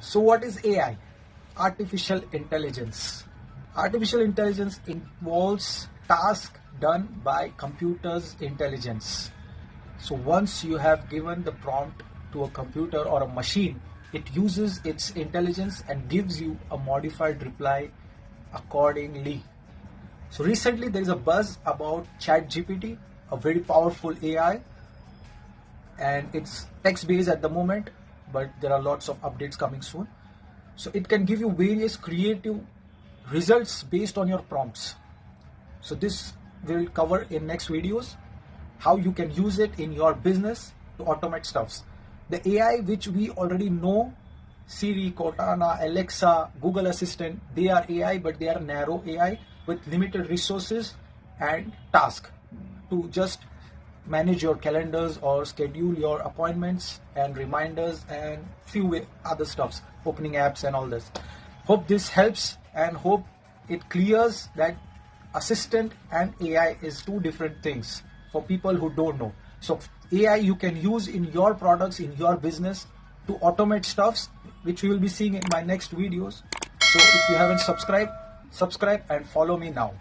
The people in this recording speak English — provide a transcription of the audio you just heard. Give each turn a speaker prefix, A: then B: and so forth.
A: So what is AI? Artificial intelligence. Artificial intelligence involves tasks done by computers' intelligence. So once you have given the prompt to a computer or a machine, it uses its intelligence and gives you a modified reply accordingly. So recently there is a buzz about Chat GPT, a very powerful AI, and it's text based at the moment, but there are lots of updates coming soon. So it can give you various creative results based on your prompts. So this we'll cover in next videos, how you can use it in your business to automate stuffs. The AI which we already know, Siri, Cortana, Alexa, Google Assistant, they are AI, but they are narrow AI with limited resources and task to just manage your calendars or schedule your appointments and reminders and few other stuffs, opening apps and all this. Hope this helps and hope it clears that assistant and AI is two different things for people who don't know. So AI you can use in your products, in your business to automate stuffs, which we will be seeing in my next videos. So if you haven't subscribed, subscribe and follow me now.